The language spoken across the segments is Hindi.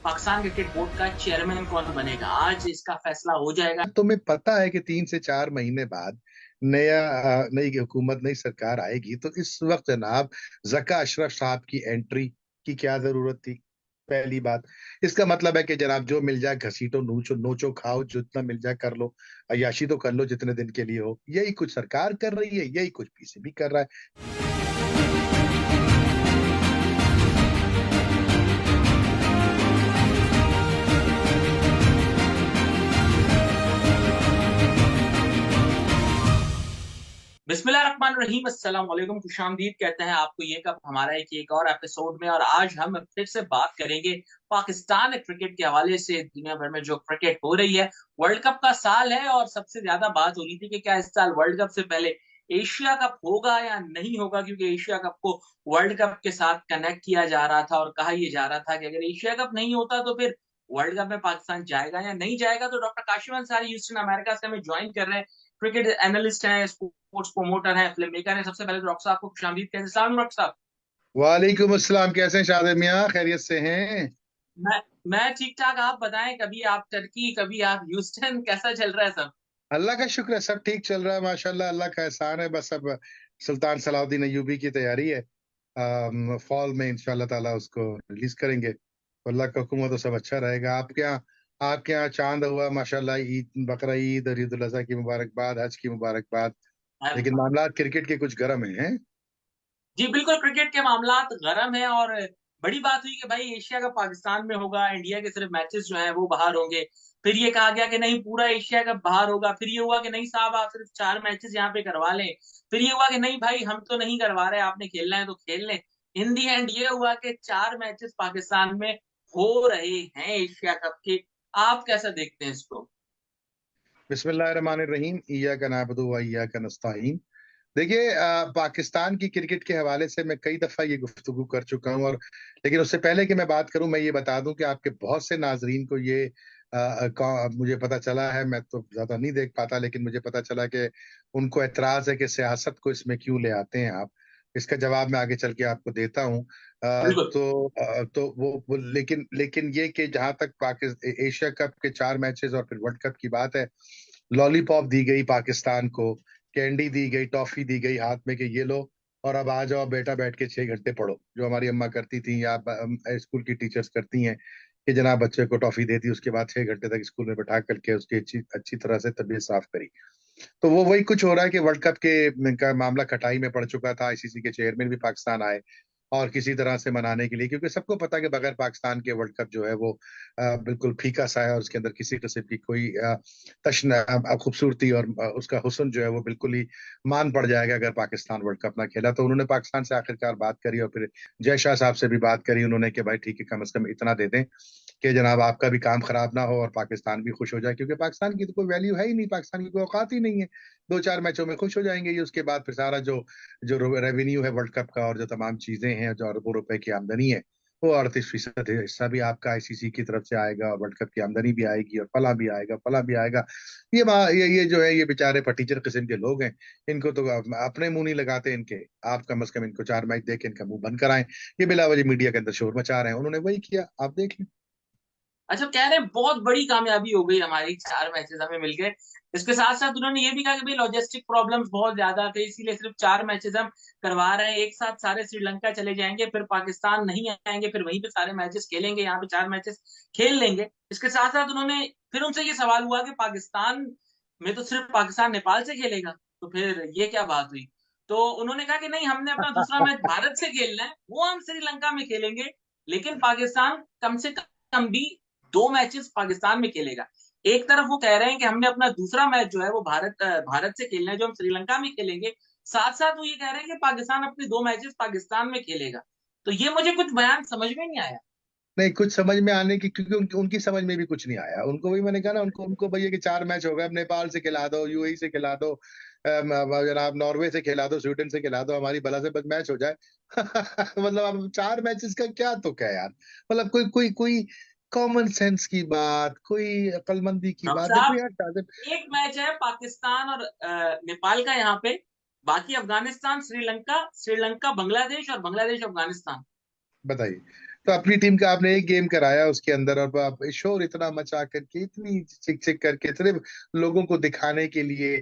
पाकिस्तान क्रिकेट बोर्ड का चेयरमैन कौन बनेगा? आज इसका फैसला हो जाएगा। तुम्हें पता है कि 3 से 4 महीने बाद नई हुकूमत, नई सरकार आएगी, तो इस वक्त जनाब जका अशरफ साहब की एंट्री की क्या जरूरत थी? पहली बात, इसका मतलब है कि जनाब जो मिल जाए घसीटो, नोचो नोचो खाओ, जितना मिल जाए कर लो, अय्याशी तो कर लो जितने दिन के लिए हो। यही कुछ सरकार कर रही है, यही कुछ पीसीबी कर रहा है। बिस्मिल्लाहिर्रहमानिर्रहीम, अस्सलाम वालेकुम, खुशामदीद कहते हैं आपको ये कब हमारा एक और एपिसोड में। और आज हम फिर से बात करेंगे पाकिस्तान क्रिकेट के हवाले से। दुनिया भर में जो क्रिकेट हो रही है, वर्ल्ड कप का साल है और सबसे ज्यादा बात हो रही थी कि क्या इस साल वर्ल्ड कप से पहले एशिया कप होगा या नहीं होगा, क्योंकि एशिया कप को वर्ल्ड कप के साथ कनेक्ट किया जा रहा था और कहा यह जा रहा था कि अगर एशिया कप नहीं होता तो फिर वर्ल्ड कप में पाकिस्तान जाएगा या नहीं जाएगा। तो doctor Kashif Ansari Houston America से हमें ज्वाइन कर रहे हैं। क्रिकेट एनालिस्ट हैं, स्पोर्ट्स प्रमोटर हैं, फिल्म मेकर हैं। सबसे पहले तो डॉक्टर साहब को खुशामदीद कहते हैं। सलाम डॉक्टर साहब। वालेकुम अस्सलाम, कैसे हैं शादिर मियाँ, खैरियत से हैं? मैं मैं ठीक ठाक, आप बताएं। कभी आप टर्की, कभी आप ह्यूस्टन, कैसा चल रहा है सब? अल्लाह का शुक्र है, सब ठीक चल रहा है माशाल्लाह। अल्लाह का एहसान है। बस अब सुल्तान सलाउद्दीन अय्यूबी की तैयारी है। फॉल में इंशाल्लाह ताला उसको रिलीज करेंगे। तो अल्लाह का हुक्म हो तो सब अच्छा रहेगा। आपके यहाँ चांद हुआ माशाल्लाह। ईद, बकरा ईद और ईद उल अजहा की मुबारकबाद, हज की मुबारकबाद। लेकिन मामला क्रिकेट के कुछ गर्म हैं। जी बिल्कुल, क्रिकेट के मामलात गरम है। और बड़ी बात हुई कि भाई एशिया कप पाकिस्तान में होगा, इंडिया के सिर्फ मैचेस जो हैं वो बाहर होंगे। फिर ये कहा गया कि नहीं, पूरा एशिया कप बाहर होगा। फिर ये हुआ कि नहीं साहब, आप सिर्फ 4 मैचेस यहाँ पे करवा लें। फिर ये हुआ कि नहीं भाई, हम तो नहीं करवा रहे, आपने खेलना है तो खेल लें। इन दी एंड ये हुआ कि 4 मैचेस पाकिस्तान में हो रहे हैं एशिया कप के। आप कैसा देखते हैं इसको? बिस्मिल्लाहिर्रहमानिर्रहीम, इय्याका नअबुदु व इय्याका नस्तईन। देखिए, पाकिस्तान की क्रिकेट के हवाले से मैं कई दफा ये गुफ्तगू कर चुका हूँ। और लेकिन उससे पहले कि मैं बात करूं, मैं ये बता दूं कि आपके बहुत से नाजरीन को ये मुझे पता चला है, मैं तो ज्यादा नहीं देख पाता, लेकिन मुझे पता चला कि उनको एतराज है कि सियासत को इसमें क्यों ले आते हैं आप। इसका जवाब मैं आगे चल के आपको देता हूँ। बिल्कुल। तो वो लेकिन लेकिन ये कि जहां तक पाकिस्तान एशिया कप के 4 मैचेस और फिर वर्ल्ड कप की बात है, लॉलीपॉप दी गई पाकिस्तान को, कैंडी दी गई, टॉफी दी गई हाथ में कि ये लो और अब आ जाओ बेटा, बैठ के 6 घंटे पढ़ो, जो हमारी अम्मा करती थी या स्कूल की टीचर्स करती हैं कि जनाब बच्चे को टॉफी दे दी, उसके बाद 6 घंटे तक स्कूल में बैठा करके उसकी अच्छी अच्छी तरह से तबीयत साफ करी। तो वो वही कुछ हो रहा है कि वर्ल्ड कप के का मामला खटाई में पड़ चुका था। आईसीसी के चेयरमैन भी पाकिस्तान आए और किसी तरह से मनाने के लिए, क्योंकि सबको पता है कि बगैर पाकिस्तान के वर्ल्ड कप जो है वो बिल्कुल फीका सा है और उसके अंदर किसी किस्म की कोई खूबसूरती और उसका हुस्न जो है वो बिल्कुल ही मान पड़ जाएगा अगर पाकिस्तान वर्ल्ड कप ना खेला। तो उन्होंने पाकिस्तान से आखिरकार बात करी और फिर जय शाह साहब से भी बात करी उन्होंने कि भाई ठीक है, कम से कम इतना दे दें कि जनाब आपका भी काम खराब ना हो और पाकिस्तान भी खुश हो जाए, क्योंकि पाकिस्तान की तो कोई वैल्यू है ही नहीं, पाकिस्तान की कोई औकात ही नहीं है। 2-4 मैचों में खुश हो जाएंगे ये, उसके बाद फिर सारा जो जो रेवेन्यू है वर्ल्ड कप का और जो तमाम चीजें हैं, जो अरबों रुपए की आमदनी है, वो 38% हिस्सा भी आपका आईसीसी की तरफ से आएगा और वर्ल्ड कप की आमदनी भी आएगी और फला भी आएगा, फला भी आएगा। ये जो है, ये बेचारे फटीचर किस्म के लोग हैं। इनको तो अपने मुंह नहीं लगाते इनके। आप कम से कम इनको 4 मैच दे के इनका मुंह बंद कराएं। ये बिलावली मीडिया के अंदर शोर मचा रहे हैं, उन्होंने वही किया, आप देख लें। अच्छा, कह रहे हैं बहुत बड़ी कामयाबी हो गई हमारी, 4 मैचेस हमें मिल गए। इसके साथ साथ उन्होंने ये भी कहा कि भाई लॉजिस्टिक प्रॉब्लम्स बहुत ज्यादा थे, इसीलिए सिर्फ 4 मैचेस हम करवा रहे हैं। एक साथ सारे श्रीलंका चले जाएंगे, फिर पाकिस्तान नहीं आएंगे, फिर वहीं पे सारे मैचेस खेलेंगे, यहाँ पे 4 मैचेस खेल लेंगे। इसके साथ साथ उन्होंने फिर उनसे ये सवाल हुआ कि पाकिस्तान में तो सिर्फ पाकिस्तान नेपाल से खेलेगा, तो फिर ये क्या बात हुई? तो उन्होंने कहा कि नहीं, हमने अपना दूसरा मैच भारत से खेलना है, वो हम श्रीलंका में खेलेंगे। लेकिन पाकिस्तान कम से कम भी 2 मैचेस पाकिस्तान में खेलेगा। एक तरफ वो कह रहे हैं कि हमने अपना दूसरा मैच जो है वो भारत से खेलना है, जो हम श्रीलंका में खेलेंगे। साथ साथ वो ये कह रहे हैं कि पाकिस्तान अपने 2 मैचेस पाकिस्तान में खेलेगा। तो ये मुझे कुछ बयान समझ में नहीं आया। नहीं, कुछ समझ में आने की, क्योंकि उनकी समझ में भी कुछ नहीं आया। उनको वही मैंने कहा ना, उनको उनको भैया कि 4 मैच हो गए, अब नेपाल से खिला दो, यूएई से खिला दो, जनाब नॉर्वे से खिला दो, स्वीडन से खिला दो, हमारी भला से बस मैच हो जाए। मतलब अब 4 मैचेस का क्या तुक है यार? मतलब कोई कोई कोई कॉमन सेंस की बात, कोई अक्लमंदी की डॉक्टर बात, देखो साहब, यार शाजिब। एक मैच है पाकिस्तान और नेपाल का यहाँ पे। बाकी अफगानिस्तान, श्रीलंका, श्रीलंका बांग्लादेश और बांग्लादेश अफगानिस्तान। बताइए। तो अपनी टीम का आपने एक गेम कराया उसके अंदर, और आप शोर इतना मचा करके, इतनी चिक चिक करके, सिर्फ लोगों को दिखाने के लिए,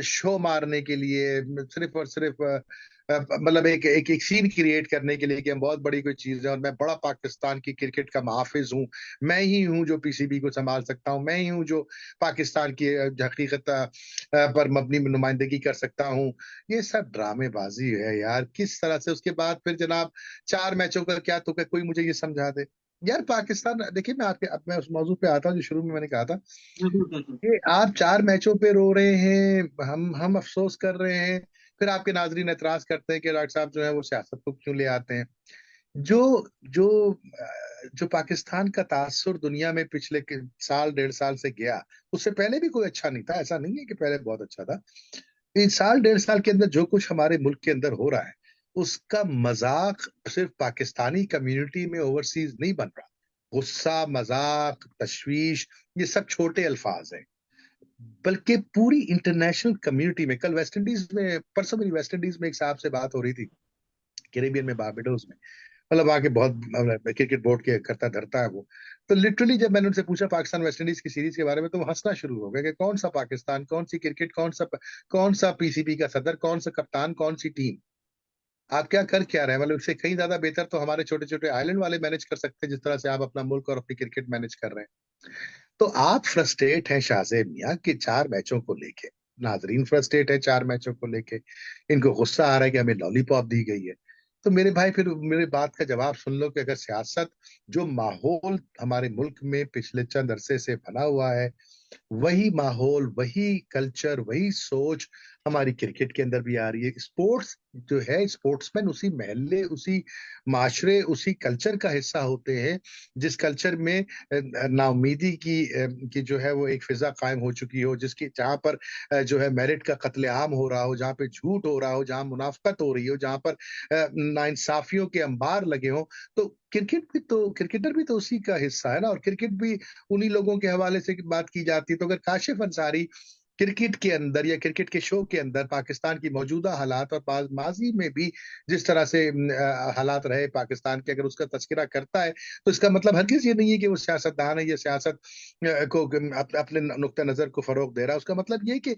शो मारने के लिए, सिर्फ और सिर्फ मतलब एक सीन क्रिएट करने के लिए कि हम बहुत बड़ी कोई चीज है और मैं बड़ा पाकिस्तान की क्रिकेट का मुहाफिज हूँ, मैं ही हूँ जो पीसीबी को संभाल सकता हूँ, मैं ही हूँ जो पाकिस्तान की हकीकत पर अपनी नुमाइंदगी कर सकता हूँ। ये सब ड्रामेबाजी है यार, किस तरह से। उसके बाद फिर जनाब 4 मैचों का क्या तो कोई मुझे ये समझा दे यार। पाकिस्तान, देखिए मैं आपके, अब मैं उस मौजू पे आता हूँ जो शुरू में मैंने कहा था कि आप 4 मैचों पे रो रहे हैं, हम अफसोस कर रहे हैं, फिर आपके नाजरीन एतराज करते हैं कि डॉक्टर साहब जो है वो सियासत को क्यों ले आते हैं। जो जो जो पाकिस्तान का तासुर दुनिया में पिछले साल 1.5 साल से गया, उससे पहले भी कोई अच्छा नहीं था, ऐसा नहीं है कि पहले बहुत अच्छा था। इस साल 1.5 साल के अंदर जो कुछ हमारे मुल्क के अंदर हो रहा है, उसका मजाक सिर्फ पाकिस्तानी कम्युनिटी में ओवरसीज नहीं बन रहा। गुस्सा, मजाक, तशवीश, ये सब छोटे अल्फाज हैं, बल्कि पूरी इंटरनेशनल कम्युनिटी में। कल वेस्ट इंडीज में, परसों मेरी वेस्ट इंडीज में एक साहब से बात हो रही थी, कैरेबियन में, बारबेडोस में, मतलब आके बहुत क्रिकेट बोर्ड के करता धरता है वो। तो लिटरली जब मैंने उनसे पूछा पाकिस्तान वेस्ट इंडीज की सीरीज के बारे में, तो वो हंसना शुरू हो गया कि कौन सा पाकिस्तान, कौन सी क्रिकेट, कौन सा पीसीबी का सदर, कौन सा कप्तान, कौन सी टीम, आप क्या कर क्या रहे हैं। मतलब इससे कहीं ज्यादा बेहतर तो हमारे छोटे छोटे आइलैंड वाले मैनेज कर सकते हैं, जिस तरह से आप अपना मुल्क और अपनी क्रिकेट मैनेज कर रहे हैं। तो आप फ्रस्ट्रेट हैं शाहजेब मियां कि 4 मैचों को लेके, नाजरीन फ्रस्ट्रेट है 4 मैचों को लेके, इनको गुस्सा आ रहा है कि हमें लॉलीपॉप दी गई है। तो मेरे भाई फिर मेरे बात का जवाब सुन लो कि अगर सियासत, जो माहौल हमारे मुल्क में पिछले चंद अरसे से बना हुआ है, वही माहौल, वही कल्चर, वही सोच हमारी क्रिकेट के अंदर भी आ रही है। स्पोर्ट्स जो है, स्पोर्ट्समैन उसी महल्ले, उसी माशरे, उसी कल्चर का हिस्सा होते हैं जिस कल्चर में नाउमीदी की जो है वो एक फिजा कायम हो चुकी हो, जिसकी, जहां पर जो है मेरिट का कत्लेआम हो रहा हो, जहां पे झूठ हो रहा हो, जहां मुनाफकत हो रही हो, जहां पर नाइंसाफियों के अंबार लगे हों। तो क्रिकेटर भी तो उसी का हिस्सा है ना, और क्रिकेट भी उन्हीं लोगों के हवाले से बात की जाती है। तो अगर काशिफ अंसारी क्रिकेट के अंदर या क्रिकेट के शो के अंदर पाकिस्तान की मौजूदा हालात और माजी में भी जिस तरह से हालात रहे पाकिस्तान के, अगर उसका तस्करा करता है, तो इसका मतलब हरगिज ये नहीं है कि वो सियासतदान है या सियासत को अपने नुक्ता नजर को फरोग दे रहा है। उसका मतलब ये कि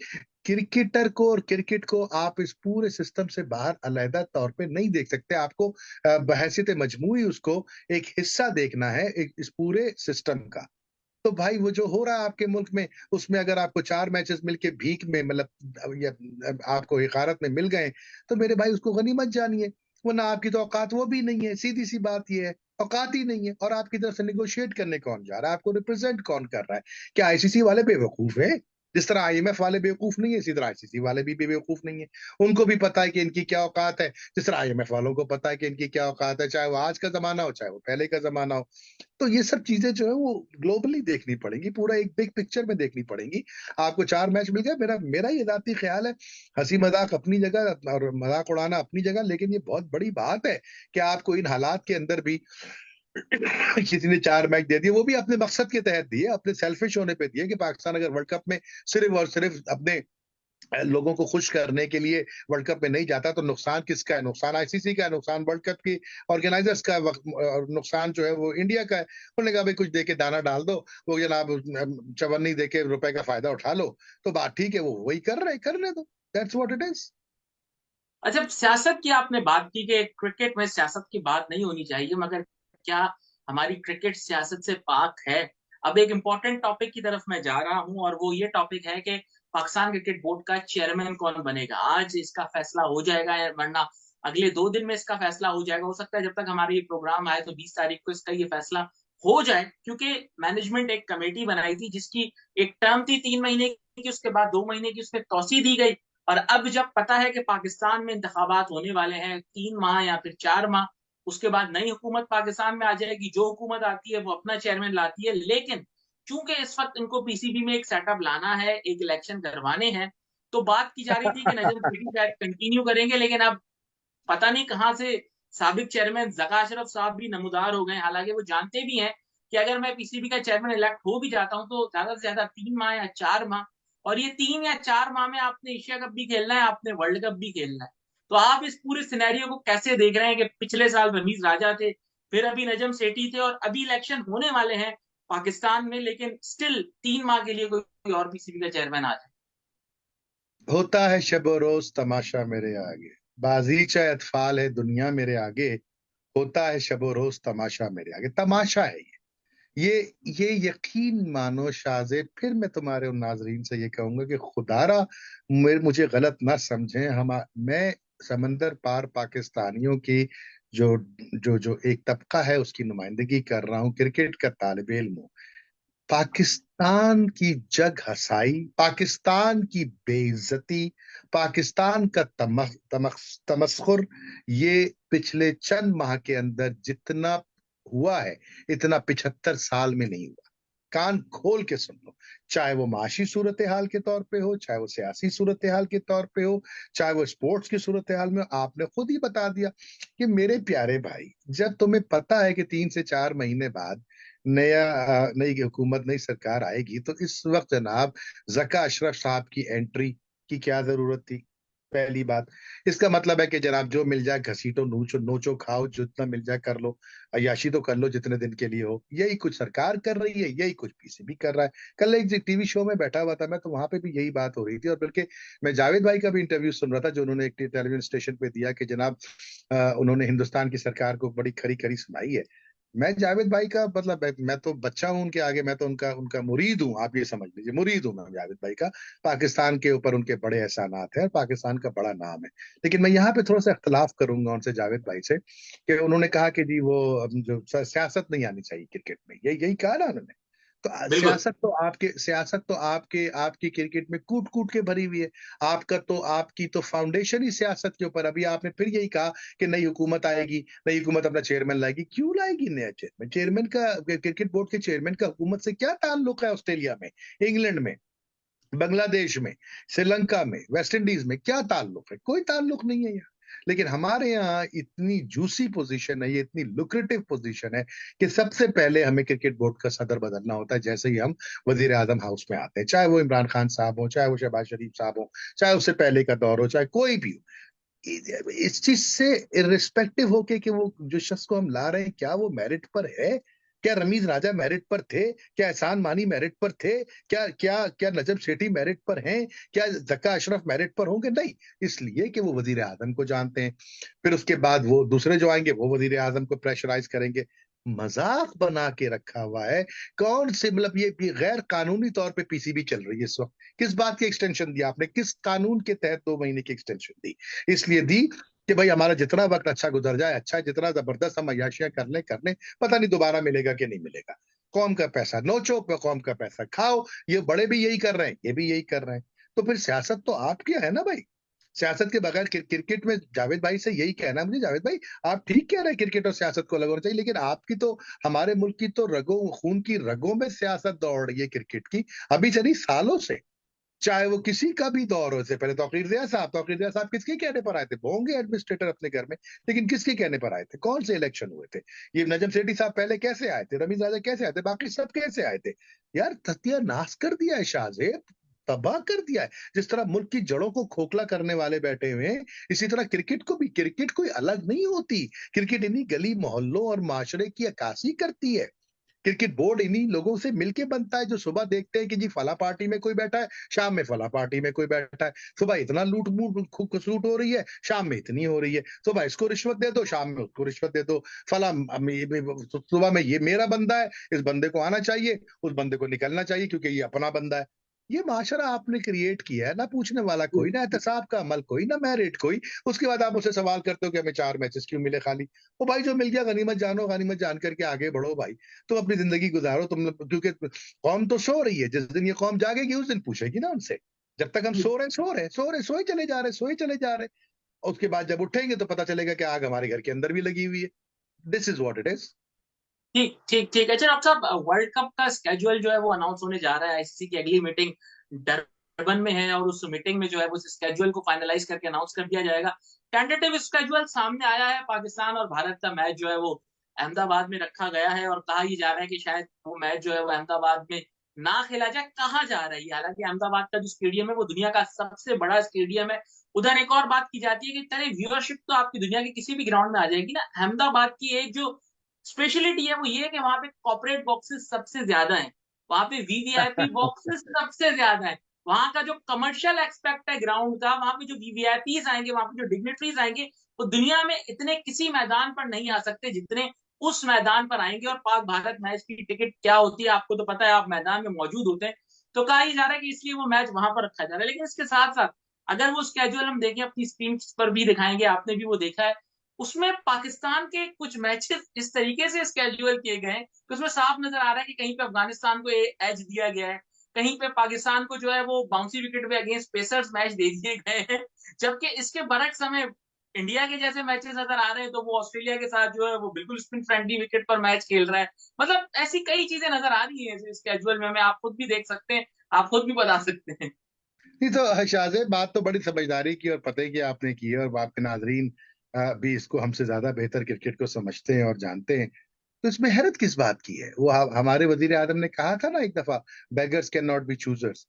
क्रिकेटर को और क्रिकेट को आप इस पूरे सिस्टम से बाहर अलहदा तौर पे नहीं देख सकते। आपको बहैसियत मजमूई उसको एक हिस्सा देखना है इस पूरे सिस्टम का। तो भाई वो जो हो रहा है आपके मुल्क में, उसमें अगर आपको 4 मैचेस मिलके भीख में, मतलब या आपको इकारत में मिल गए, तो मेरे भाई उसको गनीमत जानिए, वरना आपकी तो औकात वो भी नहीं है। सीधी सी बात ये है, औकात ही नहीं है। और आपकी तरफ से निगोशिएट करने कौन जा रहा है, आपको रिप्रेजेंट कौन कर रहा है? क्या आईसीसी वाले बेवकूफ है? जिस तरह आईएमएफ वाले बेवकूफ नहीं है, इसी तरह आईसीसी वाले भी बेवकूफ नहीं है। उनको भी पता है कि इनकी क्या औकात है, जिस तरह आईएमएफ वालों को पता है कि इनकी क्या औकात है, चाहे वो आज का जमाना हो, चाहे वो पहले का जमाना हो। तो ये सब चीजें जो है वो ग्लोबली देखनी पड़ेंगी, पूरा एक बिग पिक्चर में देखनी पड़ेंगी। आपको 4 मैच मिल गए, मेरा मेरा ये जाती ख्याल है, हंसी मजाक अपनी जगह और मजाक उड़ाना अपनी जगह, लेकिन ये बहुत बड़ी बात है कि आपको इन हालात के अंदर भी किसी ने 4 मैच दे दिए, वो भी अपने मकसद के तहत दिए, अपने सेल्फिश होने पे दिए कि पाकिस्तान अगर वर्ल्ड कप में सिर्फ और सिर्फ अपने लोगों को खुश करने के लिए वर्ल्ड कप में नहीं जाता, तो नुकसान किसका है? नुकसान आईसीसी का है, नुकसान वर्ल्ड कप की ऑर्गेनाइजर्स का, और नुकसान जो है वो इंडिया का है। उन्होंने कहा भाई कुछ देके दाना डाल दो, वो जनाब चवन्नी देके रुपए का फायदा उठा लो, तो बात ठीक है, वो वही कर रहे, करने दो। That's what it is. अच्छा, सियासत की आपने बात की कि क्रिकेट में सियासत की बात नहीं होनी चाहिए, मगर क्या हमारी क्रिकेट सियासत से पाक है? अब एक इम्पोर्टेंट टॉपिक की तरफ मैं जा रहा हूं, और वो ये टॉपिक है कि पाकिस्तान क्रिकेट बोर्ड का चेयरमैन कौन बनेगा। आज इसका फैसला हो जाएगा, वरना अगले 2 दिन में इसका फैसला हो जाएगा। हो सकता है जब तक हमारे ये प्रोग्राम आए तो 20 तारीख को इसका ये फैसला हो जाए, क्योंकि मैनेजमेंट एक कमेटी बनाई थी जिसकी एक टर्म थी 3 महीने की, उसके बाद 2 महीने की उसमें तोसी दी गई। और अब जब पता है कि पाकिस्तान में इंतखाबात होने वाले हैं 3 माह या फिर 4 माह, उसके बाद नई हुकूमत पाकिस्तान में आ जाएगी, जो हुकूमत आती है वो अपना चेयरमैन लाती है। लेकिन चूंकि इस वक्त इनको पीसीबी में एक सेटअप लाना है, एक इलेक्शन करवाने हैं, तो बात की जा रही थी कि नजम सेठी शायद कंटिन्यू करेंगे, लेकिन अब पता नहीं कहां से साबिक चेयरमैन जका अशरफ साहब भी नमूदार हो गए। हालांकि वो जानते भी हैं कि अगर मैं पीसीबी का चेयरमैन इलेक्ट हो भी जाता हूं तो ज्यादा से ज्यादा 3 माह या 4 माह, और ये 3 या 4 माह में आपने एशिया कप भी खेलना है, आपने वर्ल्ड कप भी खेलना है। तो आप इस पूरे सिनेरियो को कैसे देख रहे हैं कि पिछले साल रमीज राजा थे, फिर अभी नजम सेठी थे, और अभी इलेक्शन होने वाले हैं पाकिस्तान में, लेकिन स्टिल 3 माह के लिए कोई और पीसीबी का चेयरमैन आ जाए। होता है शब रोज तमाशा मेरे आगे, बाजीचा अतफाल है दुनिया मेरे आगे, होता है शब रोज तमाशा मेरे आगे। तमाशा है ये यकीन मानो शाहजेब, फिर मैं तुम्हारे उन नाजरीन से ये कहूंगा कि खुदारा मुझे गलत ना समझें। मैं समंदर पार पाकिस्तानियों की जो जो जो एक तबका है उसकी नुमाइंदगी कर रहा हूँ, क्रिकेट का तालिब इल्म हूँ। पाकिस्तान की जग हसाई, पाकिस्तान की बेइज्जती, पाकिस्तान का तमस्खुर, ये पिछले चंद माह के अंदर जितना हुआ है, इतना 75 साल में नहीं हुआ। कान खोल के सुन लो, चाहे वो माशी सूरत हाल के तौर पे हो, चाहे वो सियासी सूरत हाल के तौर पे हो, चाहे वो स्पोर्ट्स की सूरत हाल में। आपने खुद ही बता दिया कि मेरे प्यारे भाई, जब तुम्हें पता है कि 3 से 4 महीने बाद नई हुकूमत, नई सरकार आएगी, तो इस वक्त जनाब जका अशरफ साहब की एंट्री की क्या जरूरत थी? पहली बात। इसका मतलब है कि जनाब जो मिल जाए घसीटो, नोचो नोचो खाओ, जितना मिल जाए कर लो, अय्याशी तो कर लो जितने दिन के लिए हो। यही कुछ सरकार कर रही है, यही कुछ पीसीबी कर रहा है। कल एक टीवी शो में बैठा हुआ था मैं, तो वहां पे भी यही बात हो रही थी, और बल्कि मैं जावेद भाई का भी इंटरव्यू सुन रहा था जो उन्होंने एक टेलीविजन स्टेशन पे दिया कि जनाब उन्होंने हिंदुस्तान की सरकार को बड़ी खरी खरी सुनाई है। मैं जावेद भाई का मतलब मैं तो बच्चा हूं उनके आगे, मैं तो उनका उनका मुरीद हूं, आप ये समझ लीजिए, मुरीद हूं मैं जावेद भाई का। पाकिस्तान के ऊपर उनके बड़े एहसानात हैं और पाकिस्तान का बड़ा नाम है। लेकिन मैं यहाँ पे थोड़ा सा इख्तलाफ करूंगा उनसे, जावेद भाई से, कि उन्होंने कहा कि जी वो जो सियासत नहीं आनी चाहिए क्रिकेट में, यही कहा ना उन्होंने। तो बिल्कुल। सियासत तो आपकी क्रिकेट में कूट कूट के भरी हुई है। आपकी तो फाउंडेशन ही सियासत के ऊपर। अभी आपने फिर यही कहा कि नई हुकूमत आएगी, नई हुकूमत अपना चेयरमैन लाएगी। क्यों लाएगी नया चेयरमैन? चेयरमैन का, क्रिकेट बोर्ड के चेयरमैन का हुकूमत से क्या ताल्लुक है? ऑस्ट्रेलिया में, इंग्लैंड में, बांग्लादेश में, श्रीलंका में, वेस्ट इंडीज में क्या ताल्लुक है? कोई ताल्लुक नहीं है यहाँ। लेकिन हमारे यहाँ इतनी जूसी पोजीशन है, ये इतनी लुक्रेटिव पोजीशन है कि सबसे पहले हमें क्रिकेट बोर्ड का सदर बदलना होता है जैसे ही हम वजीर आजम हाउस में आते हैं, चाहे वो इमरान खान साहब हो, चाहे वो शहबाज शरीफ साहब हो, चाहे उससे पहले का दौर हो, चाहे कोई भी हो। इस चीज से इरिस्पेक्टिव होके कि वो जो शख्स को हम ला रहे हैं, क्या वो मेरिट पर है? क्या रमीज राजा मेरिट पर थे? क्या एहसान मानी मेरिट पर थे? क्या क्या क्या नजम सेठी मेरिट पर हैं? क्या जक्का अशरफ मेरिट पर होंगे? नहीं, इसलिए कि वो वजीर आजम को जानते हैं। फिर उसके बाद वो दूसरे जो आएंगे वो वजीर आजम को प्रेशराइज करेंगे। मजाक बना के रखा हुआ है। कौन से मतलब ये गैर कानूनी तौर पे पीसीबी चल रही है इस वक्त। किस बात की एक्सटेंशन दी आपने? किस कानून के तहत 2 महीने की एक्सटेंशन दी? इसलिए दी कि भाई हमारा जितना वक्त अच्छा गुजर जाए अच्छा है, जितना जबरदस्त हम अय्याशियां कर लें, पता नहीं दोबारा मिलेगा कि नहीं मिलेगा। कौम का पैसा नोचो, कौम का पैसा खाओ। ये बड़े भी यही कर रहे हैं, ये भी यही कर रहे हैं। तो फिर सियासत तो आपकी है ना भाई। सियासत के बगैर क्रिकेट में जावेद भाई से यही कहना है मुझे, जावेद भाई आप ठीक कह रहे हैं, क्रिकेट और सियासत को अलग होना चाहिए, लेकिन आपकी तो, हमारे मुल्क की तो खून की रगों में सियासत दौड़ रही है क्रिकेट की, अभी चली सालों से। चाहे वो किसी का भी दौर हो। इससे पहले तौकीर दिया साहब किसके कहने पर आए थे? वो होंगे एडमिनिस्ट्रेटर अपने घर में, लेकिन किसके कहने पर आए थे? कौन से इलेक्शन हुए थे? ये नजम सेठी साहब पहले कैसे आए थे? रमीज राजा कैसे आए थे? बाकी सब कैसे आए थे? यार सत्यानाश कर दिया है शाहजेब, तबाह कर दिया है। जिस तरह मुल्क की जड़ों को खोखला करने वाले बैठे हुए हैं, इसी तरह क्रिकेट को भी। क्रिकेट कोई अलग नहीं होती, क्रिकेट इन्हीं गली मोहल्लों और माशरे की अक्कासी करती है। क्रिकेट बोर्ड इन्हीं लोगों से मिलके बनता है जो सुबह देखते हैं कि जी फला पार्टी में कोई बैठा है, शाम में फला पार्टी में कोई बैठा है। सुबह इतना लूट सूट हो रही है, शाम में इतनी हो रही है। सुबह इसको रिश्वत दे दो, शाम में उसको रिश्वत दे दो। फला सुबह में ये मेरा बंदा है, इस बंदे को आना चाहिए, उस बंदे को निकलना चाहिए क्योंकि ये अपना बंदा है। ये माशरा आपने क्रिएट किया है, ना पूछने वाला कोई, ना एहतसाब का अमल कोई, ना मेरिट कोई। उसके बाद आप उसे सवाल करते हो कि हमें 4 मैचेस क्यों मिले खाली। वो भाई जो मिल गया गनीमत जानो, गनीमत जान करके आगे बढ़ो भाई। तुम अपनी जिंदगी गुजारो तुम, क्योंकि कौम तो सो रही है। जिस दिन ये कौम जागेगी उस दिन पूछेगी ना उनसे। जब तक हम सोए चले जा रहे, सोए चले जा रहे। और उसके बाद जब उठेंगे तो पता चलेगा कि आग हमारे घर के अंदर भी लगी हुई है। This is what it is. ठीक ठीक ठीक। अच्छा डॉक्टर साहब, वर्ल्ड कप का स्केड्यूल जो है वो अनाउंस होने जा रहा है। आईसीसी की अगली मीटिंग डरबन में है, और उस मीटिंग में जो है वो स्केड्यूल को फाइनलाइज करके अनाउंस कर दिया जाएगा। टेंटेटिव स्केड्यूल सामने आया है। पाकिस्तान और भारत का मैच जो है वो अहमदाबाद में रखा गया है, और कहा यह जा रहा है कि शायद वो मैच जो है वो अहमदाबाद में ना खेला जाए। कहा जा रही है, हालांकि अहमदाबाद का जो स्टेडियम है वो दुनिया का सबसे बड़ा स्टेडियम है। उधर एक और बात की जाती है कि तरह व्यूअरशिप तो आपकी दुनिया के किसी भी ग्राउंड में आ जाएगी ना, अहमदाबाद की एक जो स्पेशलिटी है वो ये है कि वहां पे कॉर्पोरेट बॉक्सेस सबसे ज्यादा हैं, वहां पे वीवीआईपी बॉक्सेस सबसे ज्यादा है। वहां का जो कमर्शियल एक्सपेक्ट है ग्राउंड का, वहां पे जो वीवीआईपीज आएंगे, वहां पे जो डिग्नेटरीज आएंगे, वो दुनिया में इतने किसी मैदान पर नहीं आ सकते जितने उस मैदान पर आएंगे। और पाक भारत मैच की टिकट क्या होती है आपको तो पता है, आप मैदान में मौजूद होते हैं। तो कहा ही जा रहा है कि इसलिए वो मैच वहां पर रखा जा रहा है। लेकिन इसके साथ साथ अगर वो स्केड्यूल हम देखें, अपनी स्क्रीन पर भी दिखाएंगे, आपने भी वो देखा है, उसमें पाकिस्तान के कुछ मैचेस इस तरीके से स्केड्यूल किए गए हैं कि उसमें साफ नजर आ रहा है कि कहीं पे अफगानिस्तान को एज दिया गया है, कहीं पे पाकिस्तान को जो है वो बाउंसी विकेट पे अगेंस्ट पेसर्स मैच दे दिए गए हैं। जबकि इसके बरक समय इंडिया के जैसे मैचेस नजर आ रहे हैं, तो वो ऑस्ट्रेलिया के साथ जो है वो बिल्कुल स्पिन फ्रेंडली विकेट पर मैच खेल रहा है। मतलब ऐसी कई चीजें नजर आ रही है स्केड्यूल में, आप खुद भी देख सकते हैं, आप खुद भी बता सकते हैं। नहीं तो शाहजेब, बात तो बड़ी समझदारी की और पते की आपने की है, और आपके नाजरीन भी इसको हमसे ज्यादा बेहतर क्रिकेट को समझते हैं और जानते हैं। तो इसमें हैरत किस बात की है? वो हमारे वजीर आजम ने कहा था ना एक दफा, beggars can not be choosers.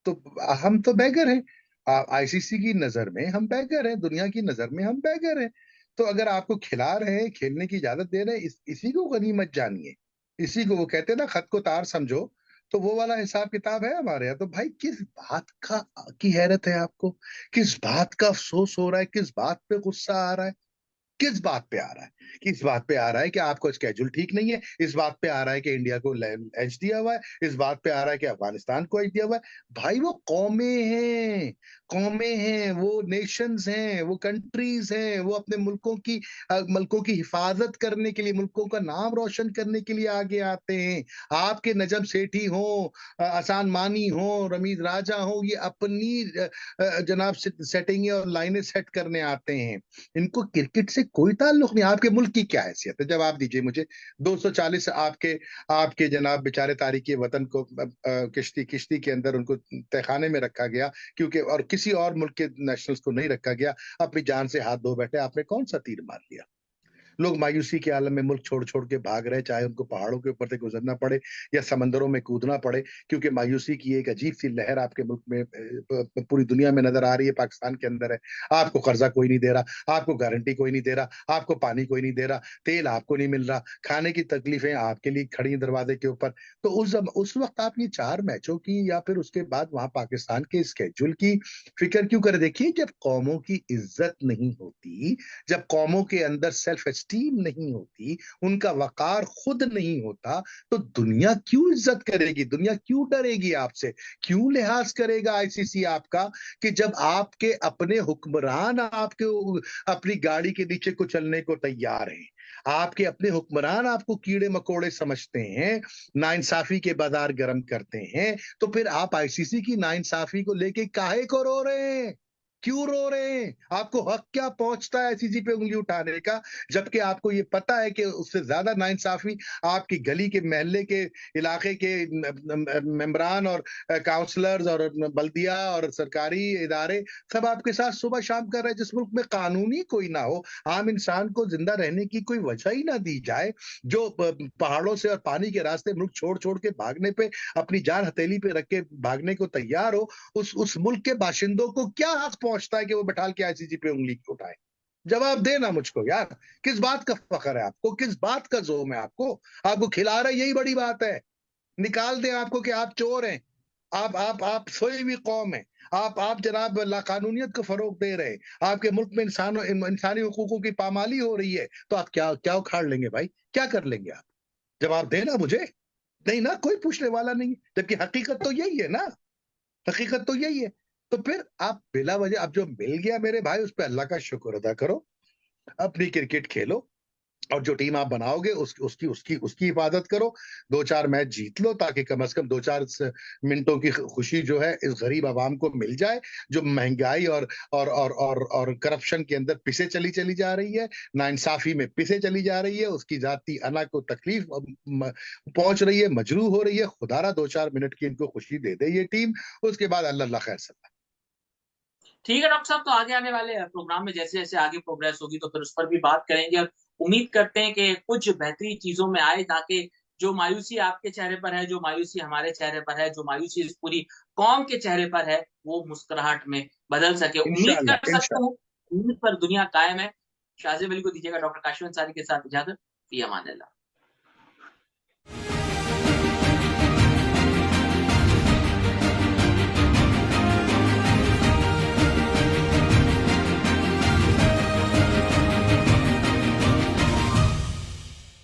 तो हम तो बैगर हैं, आईसीसी की नजर में हम बैगर हैं, दुनिया की नजर में हम बैगर हैं। तो अगर आपको खिला रहे हैं, खेलने की इजाजत दे रहे हैं, इसी को गनीमत जानिए। इसी को वो कहते हैं ना, खत को तार समझो। तो वो वाला हिसाब किताब है हमारे यहाँ। तो भाई किस बात का की हैरत है आपको? किस बात का अफसोस हो रहा है? किस बात पे गुस्सा आ रहा है? किस बात पे आ रहा है? किस बात पे आ रहा है कि आपको स्केड्यूल ठीक नहीं है? इस बात पे आ रहा है कि इंडिया को एज दिया हुआ है? इस बात पे आ रहा है कि अफगानिस्तान को एज दिया हुआ है? भाई वो कौमें हैं, कौमें हैं, वो नेशंस हैं, वो कंट्रीज हैं, वो अपने मुल्कों की हिफाजत करने के लिए, मुल्कों का नाम रोशन करने के लिए आगे आते हैं। आपके नजम सेठी हो, आसान मानी हो, रमीज राजा हो, ये अपनी जनाब सेटिंग और लाइनें सेट करने आते हैं। इनको क्रिकेट से कोई ताल्लुक नहीं। आपके मुल्क की क्या हैसियत है? जवाब दीजिए मुझे। 240 आपके आपके जनाब बेचारे तारिकी वतन को किश्ती किश्ती के अंदर उनको तहखाने में रखा गया, क्योंकि और किसी और मुल्क के नेशनल्स को नहीं रखा गया। अपनी जान से हाथ धो बैठे। आपने कौन सा तीर मार लिया? लोग मायूसी के आलम में मुल्क छोड़ छोड़ के भाग रहे, चाहे उनको पहाड़ों के ऊपर से गुजरना पड़े या समंदरों में कूदना पड़े, क्योंकि मायूसी की एक अजीब सी लहर आपके मुल्क में पूरी दुनिया में नजर आ रही है, पाकिस्तान के अंदर है। आपको कर्जा कोई नहीं दे रहा, आपको गारंटी कोई नहीं दे रहा, आपको पानी कोई नहीं दे रहा, तेल आपको नहीं मिल रहा, खाने की तकलीफें आपके लिए खड़ी हैं दरवाजे के ऊपर। तो उस वक्त आप ये 4 मैचों की या फिर उसके बाद वहां पाकिस्तान के स्केड्यूल की फिक्र क्यों कर? देखिए, जब कौमों की इज्जत नहीं होती, जब कौमों के अंदर सेल्फ एस्टीम नहीं होती, उनका वकार खुद नहीं होता, तो दुनिया क्यों इज्जत करेगी? दुनिया क्यों डरेगी आपसे? क्यों लिहाज करेगा आईसीसी आपका? कि जब आपके अपने हुक्मरान आपके अपनी गाड़ी के नीचे कुचलने को तैयार हैं, आपके अपने हुक्मरान आपको कीड़े मकोड़े समझते हैं, नाइंसाफी के बाजार गर्म करते हैं, तो फिर आप आईसीसी की नाइंसाफी को लेके काहे को रो रहे हैं? क्यों रो रहे हैं? आपको हक क्या पहुंचता है आईसीसी पे उंगली उठाने का? जबकि आपको ये पता है कि उससे ज्यादा नाइंसाफी आपकी गली के, मोहल्ले के, इलाके के मेंबरान और काउंसलर्स और बल्दिया और सरकारी इदारे सब आपके साथ सुबह शाम कर रहे हैं। जिस मुल्क में कानूनी कोई ना हो, आम इंसान को जिंदा रहने की कोई वजह ही ना दी जाए, जो पहाड़ों से और पानी के रास्ते मुल्क छोड़ छोड़ के भागने पे, अपनी जान हथेली पे रख के भागने को तैयार हो, उस मुल्क के बाशिंदों को क्या हक पहुंचता है कि वो बैठाल के आईसीसी पे उंगली उठाए? जवाब देना मुझको यार। किस बात का फख्र है आपको? किस बात का जोम है आपको? आपको खिला रहे, यही बड़ी बात है। निकाल दें आपको कि आप चोर हैं, आप सोई हुई कौम है, आप जनाब लाकानूनियत को फरोग दे रहे हैं, आपके मुल्क में इंसानी हुकूकों की पामाली हो रही है, तो आप क्या क्या उखाड़ लेंगे भाई? क्या कर लेंगे आप? जवाब देना मुझे। नहीं ना, कोई पूछने वाला नहीं, जबकि हकीकत तो यही है ना। हकीकत तो यही है। तो फिर आप बिला वजह, अब जो मिल गया मेरे भाई, उस पर अल्लाह का शुक्र अदा करो, अपनी क्रिकेट खेलो, और जो टीम आप बनाओगे उसकी उसकी उसकी हिफाजत करो। 2-4 मैच जीत लो, ताकि कम से कम 2-4 मिनटों की खुशी जो है इस गरीब आवाम को मिल जाए, जो महंगाई और करप्शन के अंदर पिसे चली चली जा रही है, नाइंसाफी में पिसे चली जा रही है, उसकी जाती अना को तकलीफ पहुंच रही है, मजरूह हो रही है। खुदारा 2-4 मिनट की इनको खुशी दे दे ये टीम, उसके बाद अल्लाह खैर सल्ला। ठीक है डॉक्टर साहब, तो आगे आने वाले प्रोग्राम में जैसे जैसे आगे प्रोग्रेस होगी तो फिर उस पर भी बात करेंगे, और उम्मीद करते हैं कि कुछ बेहतरीन चीजों में आए, ताकि जो मायूसी आपके चेहरे पर है, जो मायूसी हमारे चेहरे पर है, जो मायूसी इस पूरी कौम के चेहरे पर है, वो मुस्कुराहट में बदल सके। उम्मीद कर इंशाल्लाह सकता इंशाल्लाह। हूँ, उम्मीद पर दुनिया कायम है। शाजिब अली को दीजिएगा डॉक्टर काशिफ अंसारी के साथ इजाजत। फी अमान अल्लाह।